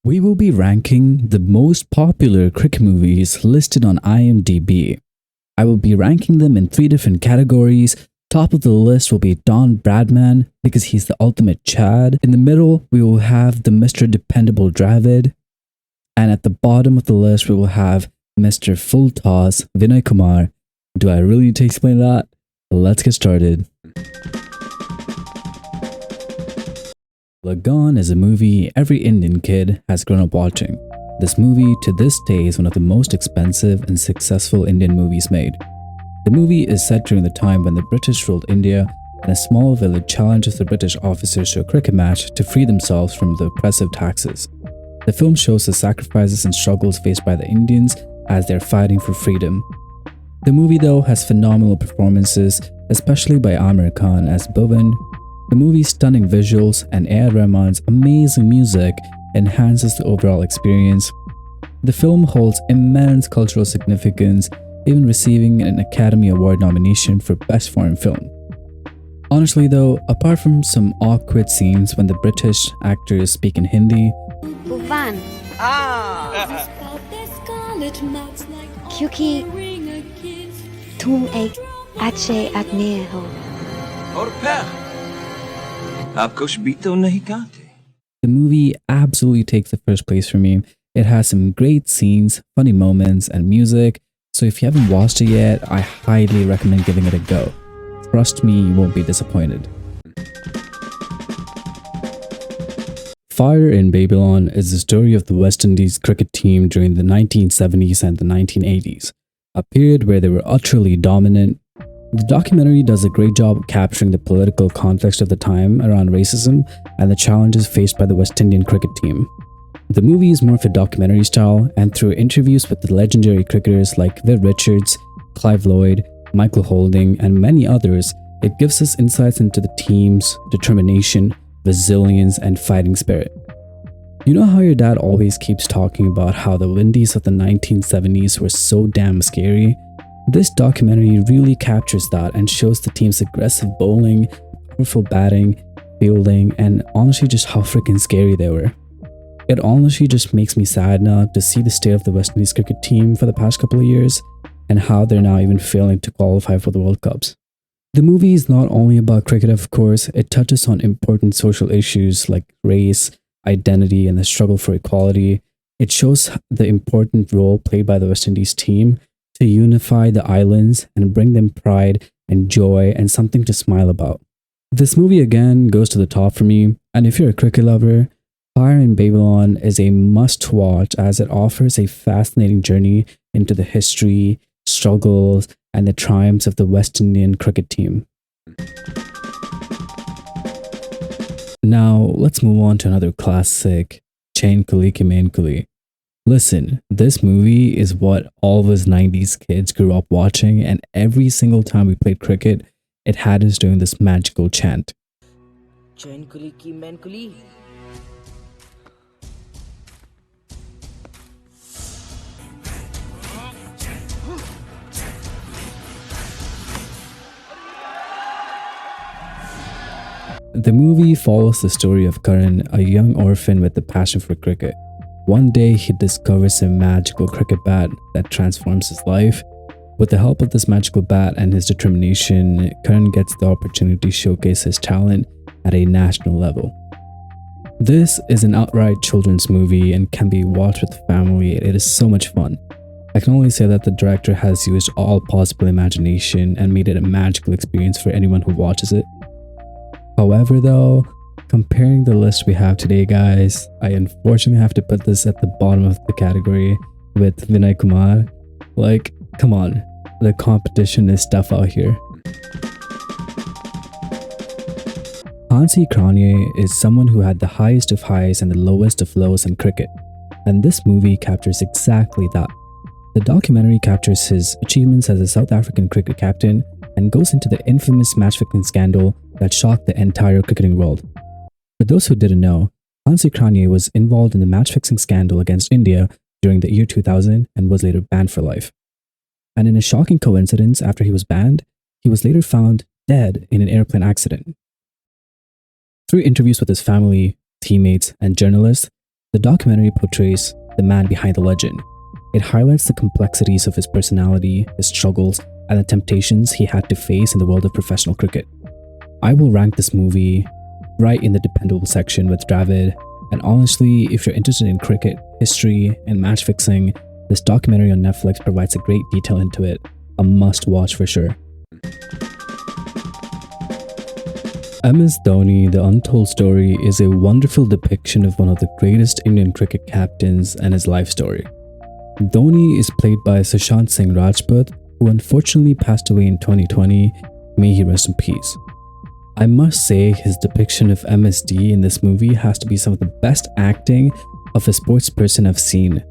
We will be ranking the most popular cricket movies listed on IMDb. I will be ranking them in three different categories. Top of the list will be Don Bradman because he's the ultimate Chad. In the middle, we will have the Mr. Dependable Dravid. And at the bottom of the list, we will have Mr. Full Toss Vinay Kumar. Do I really need to explain that? Let's get started. Lagaan is a movie every Indian kid has grown up watching. This movie to this day is one of the most expensive and successful Indian movies made. The movie is set during the time when the British ruled India and a small village challenges the British officers to a cricket match to free themselves from the oppressive taxes. The film shows the sacrifices and struggles faced by the Indians as they're fighting for freedom. The movie though has phenomenal performances, especially by Amir Khan as Bhuvan. The movie's stunning visuals and A.R. Rahman's amazing music enhances the overall experience. The film holds immense cultural significance, even receiving an Academy Award nomination for Best Foreign Film. Honestly though, apart from some awkward scenes when the British actors speak in Hindi, तूफान क्योंकि तुम एक अच्छे आदमी हो और फिर आप कुछ भी तो नहीं कहते. the movie absolutely takes the first place for me. It has some great scenes, funny moments, and music, so if you haven't watched it yet, I highly recommend giving it a go. Trust me, you won't be disappointed. Fire in Babylon is the story of the West Indies cricket team during the 1970s and the 1980s, a period where they were utterly dominant. The documentary does a great job of capturing the political context of the time around racism and the challenges faced by the West Indian cricket team. The movie is more of a documentary style, and through interviews with the legendary cricketers like Viv Richards, Clive Lloyd, Michael Holding, and many others, it gives us insights into the team's determination, resilience, and fighting spirit. You know how your dad always keeps talking about how the Windies of the 1970s were so damn scary? This documentary really captures that and shows the team's aggressive bowling, powerful batting, fielding, and honestly just how freaking scary they were. It honestly just makes me sad now to see the state of the West Indies cricket team for the past couple of years and how they're now even failing to qualify for the World Cups. The movie is not only about cricket, of course, it touches on important social issues like race, identity, and the struggle for equality. It shows the important role played by the West Indies team to unify the islands and bring them pride and joy and something to smile about. This movie again goes to the top for me, and if you're a cricket lover, Fire in Babylon is a must-watch as it offers a fascinating journey into the history, struggles, and the triumphs of the West Indian cricket team. Now, let's move on to another classic, Chain Kuli Ki Main Kuli. Listen, this movie is what all of us 90s kids grew up watching, and every single time we played cricket, it had us doing this magical chant. Chain Kuli Ki Main Kuli. The movie follows the story of Karan, a young orphan with a passion for cricket. One day, he discovers a magical cricket bat that transforms his life. With the help of this magical bat and his determination, Karan gets the opportunity to showcase his talent at a national level. This is an outright children's movie and can be watched with the family. It is so much fun. I can only say that the director has used all possible imagination and made it a magical experience for anyone who watches it. However though, comparing the list we have today, guys, I unfortunately have to put this at the bottom of the category with Vinay Kumar. Like, come on, the competition is tough out here. Hansie Cronje is someone who had the highest of highs and the lowest of lows in cricket, and this movie captures exactly that. The documentary captures his achievements as a South African cricket captain and goes into the infamous match-fixing scandal that shocked the entire cricketing world. For those who didn't know, Hansie Cronje was involved in the match-fixing scandal against India during the year 2000 and was later banned for life. And in a shocking coincidence, after he was banned, he was later found dead in an airplane accident. Through interviews with his family, teammates, and journalists, The documentary portrays the man behind the legend. It highlights the complexities of his personality, his struggles, and the temptations he had to face in the world of professional cricket. I will rank this movie right in the dependable section with Dravid, and honestly, if you're interested in cricket, history, and match fixing, this documentary on Netflix provides a great detail into it. A must watch for sure. MS Dhoni, The Untold Story, is a wonderful depiction of one of the greatest Indian cricket captains and his life story. Dhoni is played by Sushant Singh Rajput, who unfortunately passed away in 2020. May he rest in peace. I must say his depiction of MSD in this movie has to be some of the best acting of a sports person I've seen.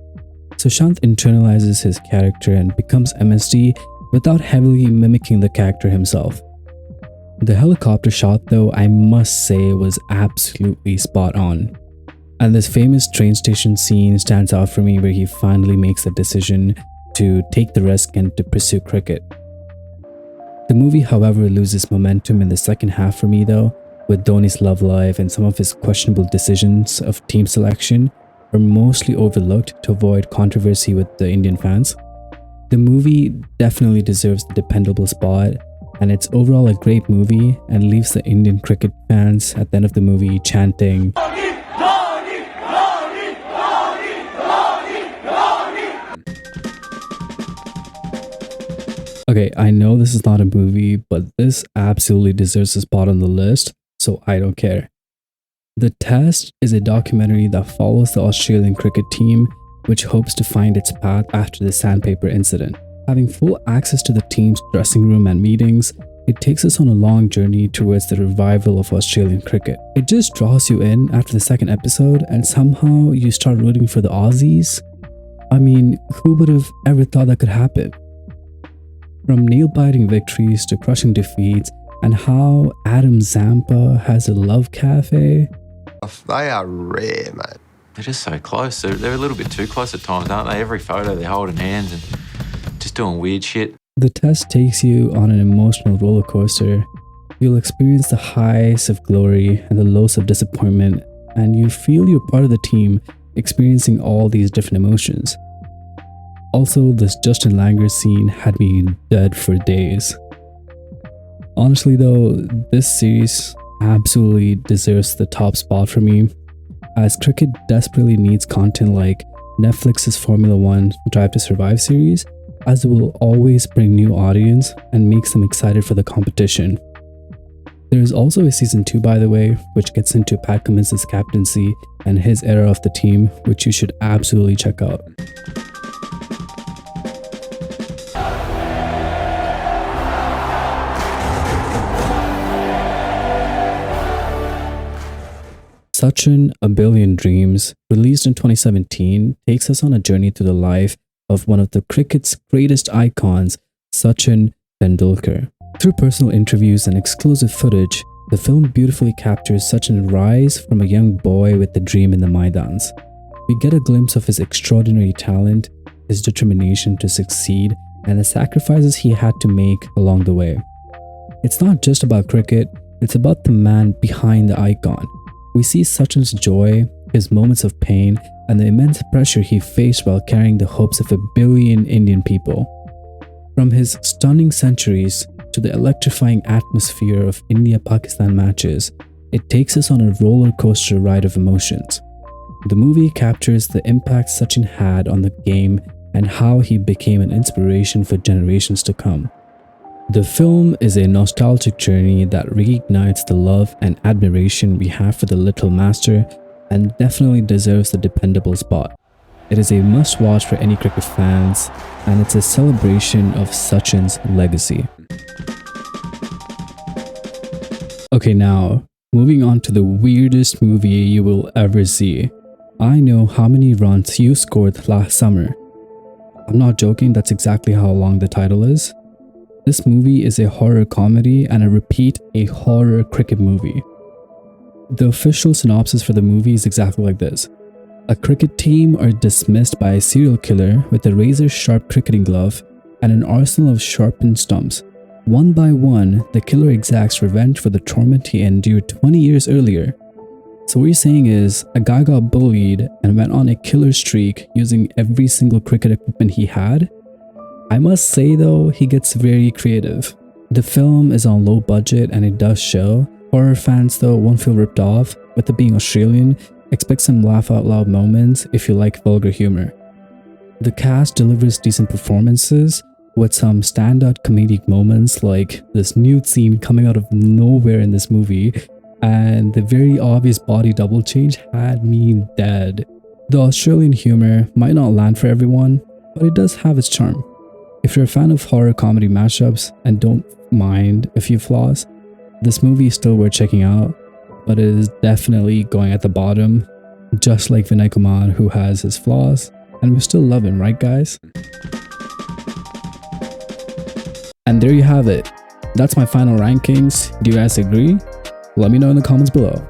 Sushant internalizes his character and becomes MSD without heavily mimicking the character himself. The helicopter shot, though, I must say was absolutely spot on. And this famous train station scene stands out for me, where he finally makes the decision to take the risk and to pursue cricket. The movie, however, loses momentum in the second half for me though, with Dhoni's love life and some of his questionable decisions of team selection are mostly overlooked to avoid controversy with the Indian fans. The movie definitely deserves the dependable spot, and it's overall a great movie and leaves the Indian cricket fans at the end of the movie chanting, "Dhoni, Dhoni, Dhoni, Dhoni, Dhoni, Dhoni." Okay, I know this is not a movie, but this absolutely deserves a spot on the list, so I don't care. The Test is a documentary that follows the Australian cricket team, which hopes to find its path after the sandpaper incident. Having full access to the team's dressing room and meetings, it takes us on a long journey towards the revival of Australian cricket. It just draws you in after the second episode, and somehow you start rooting for the Aussies. I mean, who would have ever thought that could happen? From nail-biting victories to crushing defeats, and how Adam Zampa has a love cafe. They are rare, mate. They're just so close. They're a little bit too close at times, aren't they? Every photo, they're holding hands and just doing weird shit. The Test takes you on an emotional roller coaster. You'll experience the highs of glory and the lows of disappointment, and you feel you're part of the team experiencing all these different emotions. Also, this Justin Langer scene had me dead for days. Honestly though, this series absolutely deserves the top spot for me, as cricket desperately needs content like Netflix's Formula 1 Drive to Survive series, as it will always bring new audience and makes them excited for the competition. There is also a season 2, by the way, which gets into Pat Cummins' captaincy and his era of the team, which you should absolutely check out. Sachin, A Billion Dreams, released in 2017, takes us on a journey through the life of one of the cricket's greatest icons, Sachin Tendulkar. Through personal interviews and exclusive footage, the film beautifully captures Sachin's rise from a young boy with a dream in the Maidans. We get a glimpse of his extraordinary talent, his determination to succeed, and the sacrifices he had to make along the way. It's not just about cricket, it's about the man behind the icon. We see Sachin's joy, his moments of pain, and the immense pressure he faced while carrying the hopes of 1 billion Indian people. From his stunning centuries to the electrifying atmosphere of India-Pakistan matches, it takes us on a roller coaster ride of emotions. The movie captures the impact Sachin had on the game and how he became an inspiration for generations to come. The film is a nostalgic journey that reignites the love and admiration we have for the little master, and definitely deserves the dependable spot. It is a must-watch for any cricket fans, and it's a celebration of Sachin's legacy. Okay, now, moving on to the weirdest movie you will ever see. I Know How Many Runs You Scored Last Summer. I'm not joking, that's exactly how long the title is. This movie is a horror comedy and a horror cricket movie. The official synopsis for the movie is exactly like this. A cricket team are dismissed by a serial killer with a razor-sharp cricketing glove and an arsenal of sharpened stumps. One by one, the killer exacts revenge for the torment he endured 20 years earlier. So what you're saying is a guy got bullied and went on a killer streak using every single cricket equipment he had? I must say though, he gets very creative. The film is on low budget and it does show. Horror fans though won't feel ripped off. With it being Australian, expect some laugh out loud moments if you like vulgar humor. The cast delivers decent performances with some standout comedic moments like this nude scene coming out of nowhere in this movie, and the very obvious body double change had me dead. The Australian humor might not land for everyone, but it does have its charm. If you're a fan of horror comedy mashups and don't mind a few flaws, this movie is still worth checking out, but it is definitely going at the bottom, just like Vinay Kumars, who has his flaws, and we still love him, right guys? And there you have it. That's my final rankings. Do you guys agree? Let me know in the comments below.